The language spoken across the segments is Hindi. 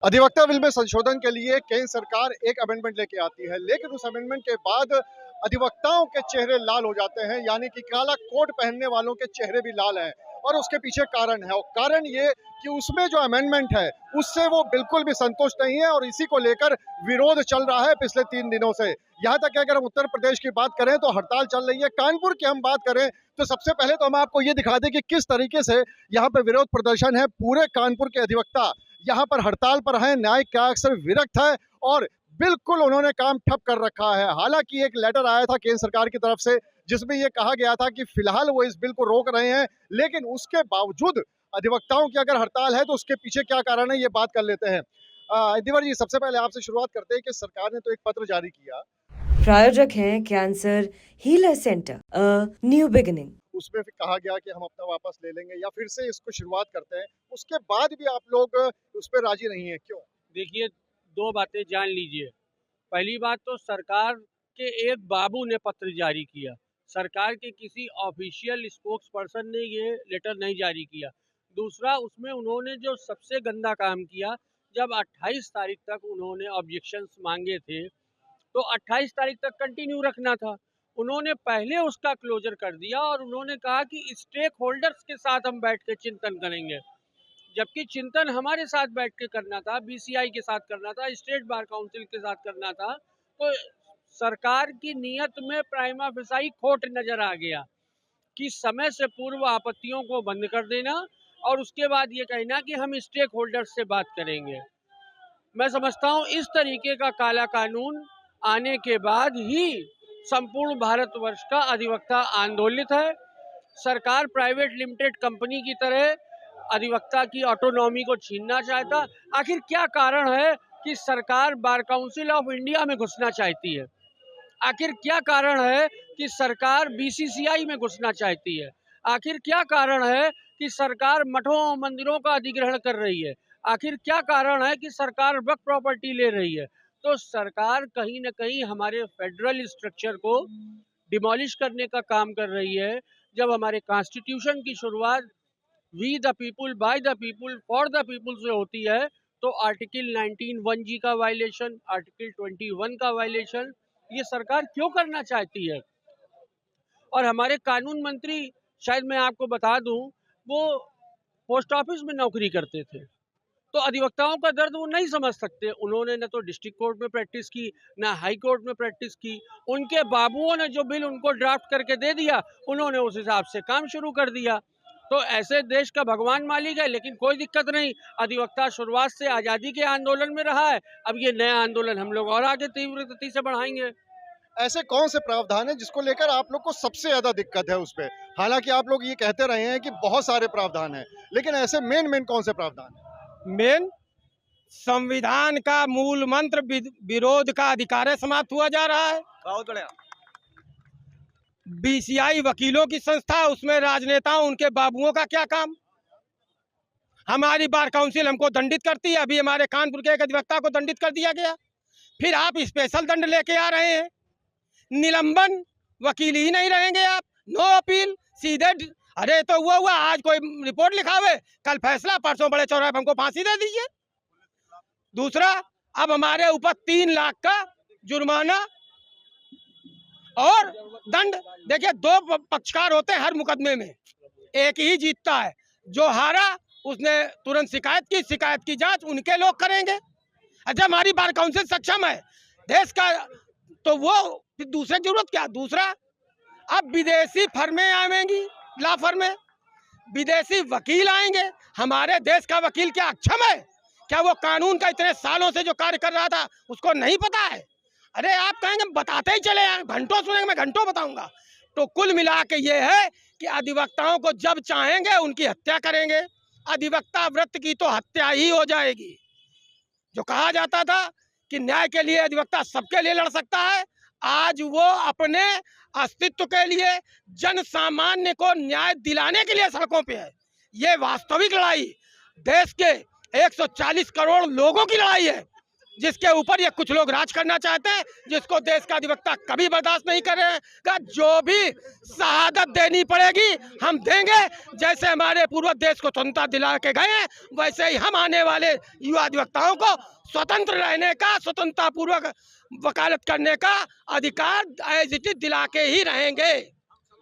अधिवक्ता बिल में संशोधन के लिए केंद्र सरकार एक अमेंडमेंट लेके आती है, लेकिन उस अमेंडमेंट के बाद अधिवक्ताओं के चेहरे लाल हो जाते हैं, यानी कि काला कोट पहनने वालों के चेहरे भी लाल हैं। और उसके पीछे कारण है, और कारण ये कि उसमें जो अमेंडमेंट है उससे वो बिल्कुल भी संतुष्ट नहीं है और इसी को लेकर विरोध चल रहा है पिछले 3 दिनों से। यहाँ तक कि अगर हम उत्तर प्रदेश की बात करें तो हड़ताल चल रही है। कानपुर की हम बात करें तो सबसे पहले तो हम आपको ये दिखा दें कि किस तरीके से यहाँ पे विरोध प्रदर्शन है। पूरे कानपुर के अधिवक्ता यहाँ पर हड़ताल पर है, न्याय का अक्सर विरक्त है और बिल्कुल उन्होंने काम ठप कर रखा है। हालांकि एक लेटर आया था केंद्र सरकार की तरफ से जिसमें यह कहा गया था कि फिलहाल वो इस बिल को रोक रहे हैं, लेकिन उसके बावजूद अधिवक्ताओं की अगर हड़ताल है तो उसके पीछे क्या कारण है ये बात कर लेते हैं। दिवर जी, सबसे पहले आपसे शुरुआत करते हैं कि सरकार ने तो एक पत्र जारी किया, प्रायोजक हैं cancer healer centre new beginning. उसमें फिर कहा गया कि हम अपना वापस ले लेंगे या फिर से इसको शुरुआत करते हैं, उसके बाद भी आप लोग उस पर राजी नहीं है, क्यों? देखिए, दो बातें जान लीजिए। पहली बात तो सरकार के एक बाबू ने पत्र जारी किया, सरकार के किसी ऑफिशियल स्पोक्स पर्सन ने ये लेटर नहीं जारी किया। दूसरा, उसमें उन्होंने जो सबसे गंदा काम किया, जब 28 तारीख तक उन्होंने ऑब्जेक्शंस मांगे थे तो 28 तारीख तक कंटिन्यू रखना था। उन्होंने पहले उसका क्लोजर कर दिया और उन्होंने कहा कि स्टेक होल्डर्स के साथ हम बैठ के चिंतन करेंगे, जबकि चिंतन हमारे साथ बैठ के करना था, बीसीआई के साथ करना था, स्टेट बार काउंसिल के साथ करना था। तो सरकार की नीयत में प्राइमा फेसाई खोट नजर आ गया कि समय से पूर्व आपत्तियों को बंद कर देना और उसके बाद ये कहना कि हम स्टेक होल्डर्स से बात करेंगे। मैं समझता हूँ इस तरीके का काला कानून आने के बाद ही संपूर्ण भारतवर्ष का अधिवक्ता आंदोलित है। सरकार प्राइवेट लिमिटेड कंपनी की तरह अधिवक्ता की ऑटोनॉमी को छीनना चाहता। आखिर क्या कारण है कि सरकार बार काउंसिल ऑफ इंडिया में घुसना चाहती है? आखिर क्या कारण है कि सरकार बीसीसीआई में घुसना चाहती है? आखिर क्या कारण है कि सरकार मठों मंदिरों का अधिग्रहण कर रही है? आखिर क्या कारण है कि सरकार वक्फ प्रॉपर्टी ले रही है? तो सरकार कहीं ना कहीं हमारे फेडरल स्ट्रक्चर को डिमोलिश करने का काम कर रही है। जब हमारे कॉन्स्टिट्यूशन की शुरुआत we the people by the people for the people से होती है, तो आर्टिकल 19(1) का वायलेशन, आर्टिकल 21 का वायलेशन ये सरकार क्यों करना चाहती है? और हमारे कानून मंत्री, शायद मैं आपको बता दूं, वो पोस्ट ऑफिस में नौकरी करते थे, तो अधिवक्ताओं का दर्द वो नहीं समझ सकते। उन्होंने न तो डिस्ट्रिक्ट कोर्ट में प्रैक्टिस की, ना हाई कोर्ट में प्रैक्टिस की। उनके बाबुओं ने जो बिल उनको ड्राफ्ट करके दे दिया, उन्होंने उस हिसाब से काम शुरू कर दिया। तो ऐसे देश का भगवान मालिक है, लेकिन कोई दिक्कत नहीं। अधिवक्ता शुरुआत से आज़ादी के आंदोलन में रहा है, अब ये नया आंदोलन हम लोग और आगे तीव्र गति से बढ़ाएंगे। ऐसे कौन से प्रावधान है जिसको लेकर आप लोग को सबसे ज्यादा दिक्कत है उस पे? हालांकि आप लोग ये कहते रहे हैं कि बहुत सारे प्रावधान हैं, लेकिन ऐसे मेन कौन से प्रावधान है? मेन संविधान का मूल मंत्र विरोध का अधिकार समाप्त हुआ जा रहा है। बहुत बढ़िया। बीसीआई वकीलों की संस्था, उसमें राजनेताओं उनके बाबुओं का क्या काम? हमारी बार काउंसिल हमको दंडित करती है, अभी हमारे कानपुर के एक अधिवक्ता को दंडित कर दिया गया। फिर आप स्पेशल दंड लेके आ रहे हैं। निलंबन, वकील ही नहीं रहेंगे आप, नो अपील, सीधे। अरे तो हुआ आज कोई रिपोर्ट लिखावे, कल फैसला, परसों बड़े चौराहे हमको फांसी दे दीजिए। दूसरा, अब हमारे ऊपर 3 लाख का जुर्माना और दंड। देखिए, 2 पक्षकार होते हैं हर मुकदमे में, एक ही जीतता है। जो हारा उसने तुरंत शिकायत की जांच उनके लोग करेंगे। अच्छा, हमारी बार काउंसिल सक्षम है देश का, तो वो दूसरे जरूरत क्या? दूसरा, अब विदेशी फर्में आएंगी, लॉ फर्में, विदेशी वकील आएंगे। हमारे देश का वकील क्या अक्षम है? क्या वो कानून का इतने सालों से जो कार्य कर रहा था उसको नहीं पता है? अरे आप कहेंगे बताते ही चले आए, घंटों सुनेंगे, मैं घंटों बताऊंगा। तो कुल मिला के ये है कि अधिवक्ताओं को जब चाहेंगे उनकी हत्या करेंगे। अधिवक्ता वृत्त की तो हत्या ही हो जाएगी। जो कहा जाता था कि न्याय के लिए अधिवक्ता सबके लिए लड़ सकता है, आज वो अपने अस्तित्व के लिए, जन सामान्य को न्याय दिलाने के लिए सड़कों पे है। ये वास्तविक लड़ाई देश के 140 करोड़ लोगों की लड़ाई है। जिसके ऊपर ये कुछ लोग राज करना चाहते हैं, जिसको देश का अधिवक्ता कभी बर्दाश्त नहीं करेगा। जो भी शहादत देनी पड़ेगी हम देंगे। जैसे हमारे पूर्वज देश को स्वतंत्रता दिला के गए, वैसे ही हम आने वाले युवा अधिवक्ताओं को स्वतंत्र रहने का, स्वतंत्रता पूर्वक वकालत करने का अधिकार एज इट इज दिला के ही रहेंगे।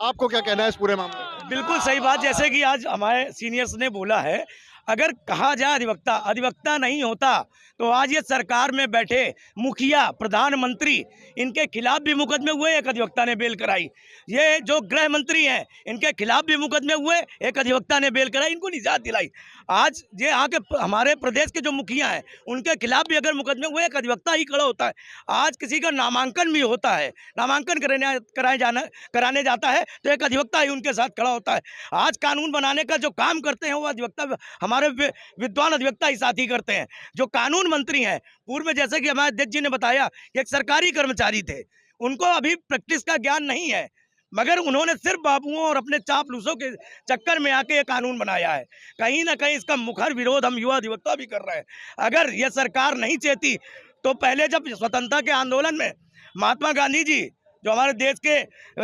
आपको क्या कहना है इस पूरे मामले में? बिल्कुल सही बात, जैसे कि आज हमारे सीनियर्स ने बोला है, अगर कहा जाए अधिवक्ता नहीं होता तो आज ये सरकार में बैठे मुखिया, प्रधानमंत्री, इनके खिलाफ भी मुकदमे हुए, एक अधिवक्ता ने बेल कराई। ये जो गृह मंत्री हैं, इनके खिलाफ भी मुकदमे हुए, एक अधिवक्ता ने बेल कराई, इनको निजात दिलाई। आज ये यहाँ के हमारे प्रदेश के जो मुखिया हैं, उनके खिलाफ भी अगर मुकदमे हुए, एक अधिवक्ता ही खड़ा होता है। आज किसी का नामांकन भी होता है, नामांकन कराने जाता है तो एक अधिवक्ता ही उनके साथ खड़ा होता है। आज कानून बनाने का जो काम करते हैं वो अधिवक्ता, हमारे विद्वान अधिवक्ता ही साथ ही करते हैं। जो कानून मंत्री हैं, पूर्व में जैसे कि हमारे अध्यक्ष जी ने बताया कि एक सरकारी कर्मचारी थे, उनको अभी प्रैक्टिस का ज्ञान नहीं है, मगर उन्होंने सिर्फ बाबुओं और अपने चापलूसों के चक्कर में आके ये कानून बनाया है। कहीं ना कहीं इसका मुखर विरोध हम युवा अधिवक्ता भी कर रहे हैं। अगर ये सरकार नहीं चाहती तो पहले जब स्वतंत्रता के आंदोलन में महात्मा गांधी जी, जो हमारे देश के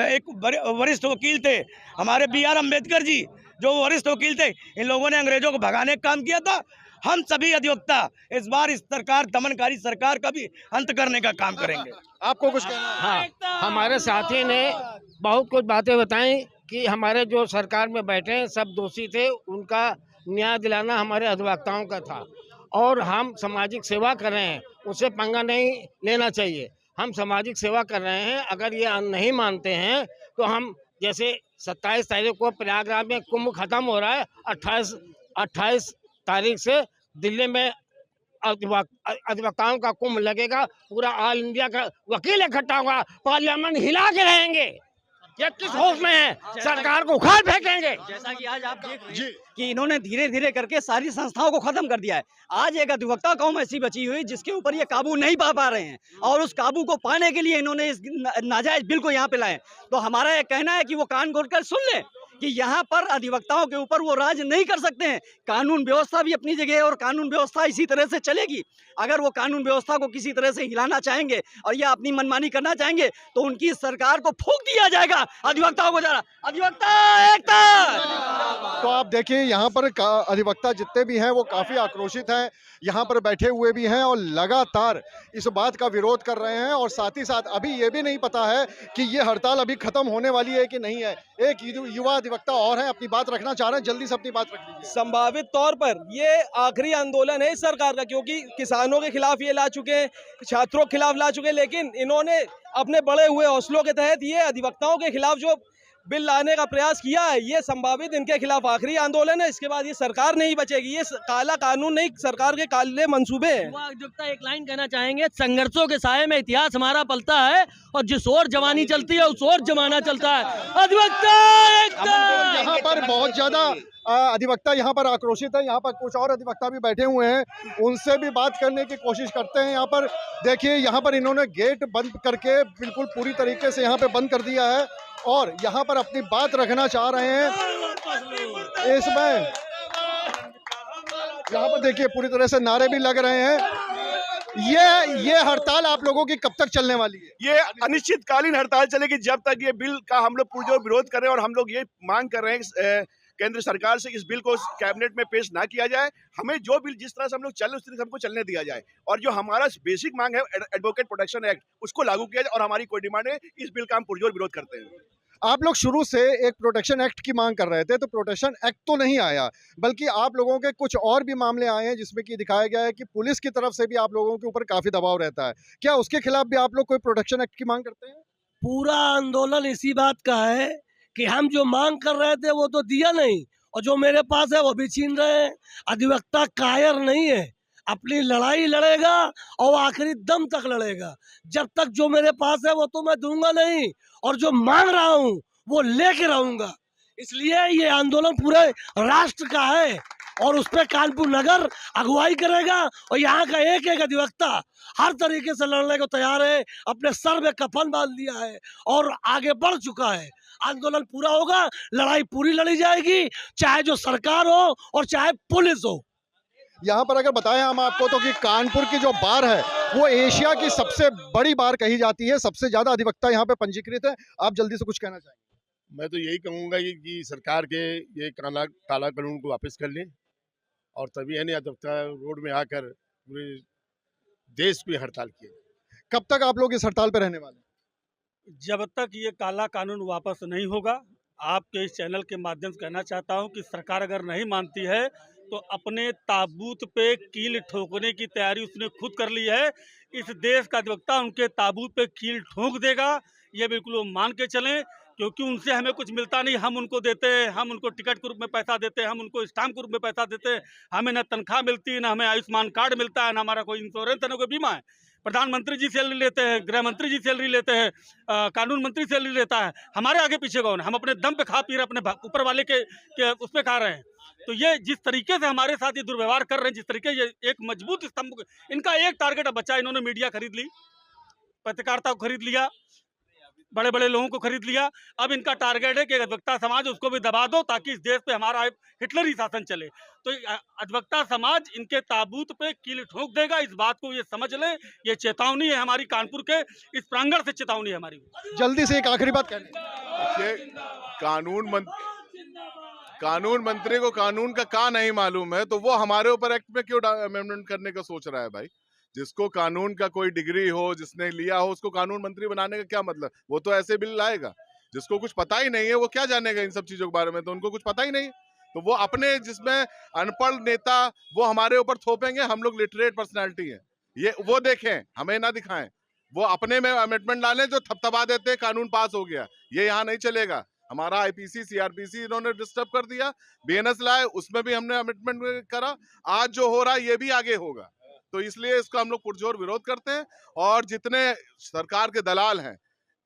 एक वरिष्ठ वकील थे, हमारे BR अम्बेडकर जी जो वरिष्ठ वकील थे, इन लोगों ने अंग्रेजों को भगाने का काम किया था। हम सभी अधिवक्ता इस बार इस सरकार, दमनकारी सरकार का भी अंत करने का काम करेंगे। आपको कुछ कहना है? हाँ, हमारे साथी ने बहुत कुछ बातें बताई कि हमारे जो सरकार में बैठे हैं सब दोषी थे, उनका न्याय दिलाना हमारे अधिवक्ताओं का था। और हम सामाजिक सेवा कर रहे हैं, उससे पंगा नहीं लेना चाहिए। हम सामाजिक सेवा कर रहे हैं, अगर ये नहीं मानते हैं तो हम, जैसे 27 तारीख को प्रयागराज में कुंभ खत्म हो रहा है, 28 तारीख से दिल्ली में अधिवक्ताओं का कुंभ लगेगा। पूरा ऑल इंडिया का वकील इकट्ठा होगा, पार्लियामेंट हिला के रहेंगे। ये किस होश में है? सरकार को उखाड़ फेंकेंगे। जैसा कि आज आप देख रहे जी। हैं कि इन्होंने धीरे धीरे करके सारी संस्थाओं को खत्म कर दिया है। आज एक अधिवक्ता कौम ऐसी बची हुई जिसके ऊपर ये काबू नहीं पा रहे हैं, और उस काबू को पाने के लिए इन्होंने इस नाजायज बिल को यहाँ पे लाए। तो हमारा ये कहना है कि वो कान खोल कर सुन ले कि यहाँ पर अधिवक्ताओं के ऊपर वो राज नहीं कर सकते हैं। कानून व्यवस्था भी अपनी जगह है और कानून व्यवस्था इसी तरह से चलेगी। अगर वो कानून व्यवस्था को किसी तरह से हिलाना चाहेंगे और या अपनी मनमानी करना चाहेंगे तो उनकी सरकार को फूंक दिया जाएगा। अधिवक्ताओं को जरा अधिवक्ता एकता। तो आप देखिए यहाँ पर अधिवक्ता जितने भी हैं वो काफी आक्रोशित हैं, यहाँ पर बैठे हुए भी हैं और लगातार इस बात का विरोध कर रहे हैं। और साथ ही साथ अभी ये भी नहीं पता है कि ये हड़ताल अभी खत्म होने वाली है कि नहीं है। एक युवा अधिवक्ता और है, अपनी बात रखना चाह रहे हैं, जल्दी से अपनी बात रख लीजिए। संभावित तौर पर ये आखिरी आंदोलन है इस सरकार का, क्योंकि किसानों के खिलाफ ये ला चुके हैं, छात्रों के खिलाफ ला चुके हैं, लेकिन इन्होंने अपने बड़े हुए हौसलों के तहत ये अधिवक्ताओं के खिलाफ जो बिल लाने का प्रयास किया है, ये संभावित इनके खिलाफ आखिरी आंदोलन है। इसके बाद ये सरकार नहीं बचेगी। ये काला कानून नहीं, सरकार के काले मंसूबे हैं। युवा अधिवक्ता एक लाइन कहना चाहेंगे, संघर्षों के साये में इतिहास हमारा पलता है और जिस ओर जवानी चलती है उस ओर जमाना चलता है। अधिवक्ता एकता। यहाँ पर बहुत ज्यादा अधिवक्ता यहाँ पर आक्रोशित है। यहाँ पर कुछ और अधिवक्ता भी बैठे हुए हैं, उनसे भी बात करने की कोशिश करते हैं। यहाँ पर देखिए, यहाँ पर इन्होंने गेट बंद करके बिल्कुल पूरी तरीके से यहाँ पे बंद कर दिया है और यहाँ पर अपनी बात रखना चाह रहे हैं। इसमें यहाँ पर देखिए पूरी तरह से नारे भी लग रहे हैं। ये हड़ताल आप लोगों की कब तक चलने वाली है? ये अनिश्चितकालीन हड़ताल चलेगी जब तक ये बिल का हम लोग पुरजोर विरोध कर रहे हैं। और हम लोग ये मांग कर रहे हैं केंद्र सरकार से, इस बिल को कैबिनेट में पेश ना किया जाए। हमें जो बिल जिस तरह से हम लोग चल रहे उस तरह से हमको चलने दिया जाए, और जो हमारा बेसिक मांग है एडवोकेट प्रोटेक्शन एक्ट, उसको लागू किया जाए। और हमारी कोई डिमांड है, इस बिल का हम पुरजोर विरोध करते हैं। आप लोग शुरू से एक प्रोटेक्शन एक्ट की मांग कर रहे थे, तो प्रोटेक्शन एक्ट तो नहीं आया, बल्कि आप लोगों के कुछ और भी मामले आए हैं जिसमें कि दिखाया गया है कि पुलिस की तरफ से भी आप लोगों के ऊपर काफी दबाव रहता है। क्या उसके खिलाफ भी आप लोग कोई प्रोटेक्शन एक्ट की मांग करते हैं? पूरा आंदोलन इसी बात का है कि हम जो मांग कर रहे थे वो तो दिया नहीं, और जो मेरे पास है वो भी छीन रहे हैं। अधिवक्ता कायर नहीं है, अपनी लड़ाई लड़ेगा और आखिरी दम तक लड़ेगा। जब तक जो मेरे पास है वो तो मैं दूंगा नहीं, और जो मांग रहा हूँ वो लेके रहूंगा। इसलिए ये आंदोलन पूरे राष्ट्र का है और उस पर कानपुर नगर अगुवाई करेगा। और यहाँ का एक एक अधिवक्ता हर तरीके से लड़ने को तैयार है, अपने सर में कफन बांध दिया है और आगे बढ़ चुका है। आंदोलन पूरा होगा, लड़ाई पूरी लड़ी जाएगी, चाहे जो सरकार हो और चाहे पुलिस हो। यहाँ पर अगर बताएं हम आपको तो कि कानपुर की जो बार है वो एशिया की सबसे बड़ी बार कही जाती है, सबसे ज्यादा अधिवक्ता यहाँ पे पंजीकृत है। आप जल्दी से कुछ कहना चाहेंगे? मैं तो यही कहूँगा कि सरकार के ये काला कानून को वापस कर लें और तभी यानी अधिवक्ता रोड में आकर पूरे देश की हड़ताल की। कब तक आप लोग इस हड़ताल पे रहने वाले हैं? जब तक ये काला कानून वापस नहीं होगा, आपके इस चैनल के माध्यम से कहना चाहता हूं कि सरकार अगर नहीं मानती है तो अपने ताबूत पे कील ठोकने की तैयारी उसने खुद कर ली है। इस देश का अधिवक्ता उनके ताबूत पे कील ठोक देगा, ये बिल्कुल वो मान के चलें, क्योंकि उनसे हमें कुछ मिलता नहीं। हम उनको देते हैं, हम उनको टिकट के रूप में पैसा देते हैं, हम उनको स्टाम्प के रूप में पैसा देते हैं। हमें न तनख्वाह मिलती है, न हमें आयुष्मान कार्ड मिलता है, न हमारा कोई इंश्योरेंस है, न कोई बीमा है। प्रधानमंत्री जी सैलरी लेते हैं, गृह मंत्री जी सैलरी लेते हैं, कानून मंत्री सैलरी लेता है। हमारे आगे पीछे कौन है? हम अपने दम पे खा पी रहे, अपने ऊपर वाले के उस पर खा रहे हैं। तो ये जिस तरीके से हमारे साथ ये दुर्व्यवहार कर रहे हैं, जिस तरीके ये एक मजबूत स्तंभ, इनका एक टारगेट अब बचा। इन्होंने मीडिया खरीद ली, पत्रकारिता को खरीद लिया, बड़े बड़े लोगों को खरीद लिया। अब इनका टारगेट है कि अधिवक्ता समाज उसको भी दबा दो ताकि इस देश पे हमारा हिटलरी शासन चले। तो अधिवक्ता समाज इनके ताबूत पे कील ठोक देगा, इस बात को ये समझ लें। ये चेतावनी है हमारी, कानपुर के इस प्रांगण से चेतावनी है हमारी। जल्दी से एक आखिरी बात कहनी। देखिए, कानून मंत्री को कानून का नहीं मालूम है तो वो हमारे ऊपर एक्ट में क्यों अमेंडमेंट करने का सोच रहा है भाई? जिसको कानून का कोई डिग्री हो, जिसने लिया हो, उसको कानून मंत्री बनाने का क्या मतलब? वो तो ऐसे बिल लाएगा। जिसको कुछ पता ही नहीं है वो क्या जानेगा इन सब चीजों के बारे में? तो उनको कुछ पता ही नहीं, तो वो अपने जिसमें अनपढ़ नेता वो हमारे ऊपर थोपेंगे। हम लोग लिटरेट पर्सनैलिटी है, ये वो देखें, हमें ना दिखाएं। वो अपने में अमेंडमेंट डालें जो थपथपा देते हैं कानून पास हो गया। ये यहाँ नहीं चलेगा। हमारा आईपीसी सीआरपीसी इन्होंने डिस्टर्ब कर दिया, बीएनएस लाए, उसमें भी हमने अमेंडमेंट करा। आज जो हो रहा है ये भी आगे होगा, तो इसलिए इसका हम लोग पुरजोर विरोध करते हैं। और जितने सरकार के दलाल हैं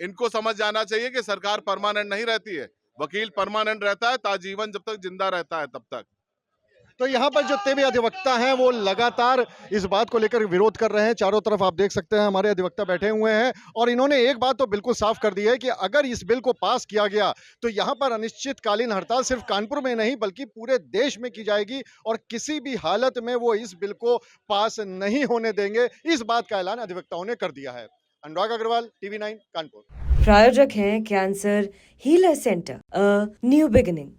इनको समझ जाना चाहिए कि सरकार परमानेंट नहीं रहती है, वकील परमानेंट रहता है ताजीवन, जब तक जिंदा रहता है तब तक। तो यहाँ पर जितने भी अधिवक्ता हैं वो लगातार इस बात को लेकर विरोध कर रहे हैं। चारों तरफ आप देख सकते हैं हमारे अधिवक्ता बैठे हुए हैं और इन्होंने एक बात तो बिल्कुल साफ कर दी है कि अगर इस बिल को पास किया गया तो यहाँ पर अनिश्चितकालीन हड़ताल सिर्फ कानपुर में नहीं बल्कि पूरे देश में की जाएगी और किसी भी हालत में वो इस बिल को पास नहीं होने देंगे। इस बात का ऐलान अधिवक्ताओं ने कर दिया है। अनुराग अग्रवाल, TV9 कानपुर। प्रायोजक हैं cancer healer centre, a new beginning.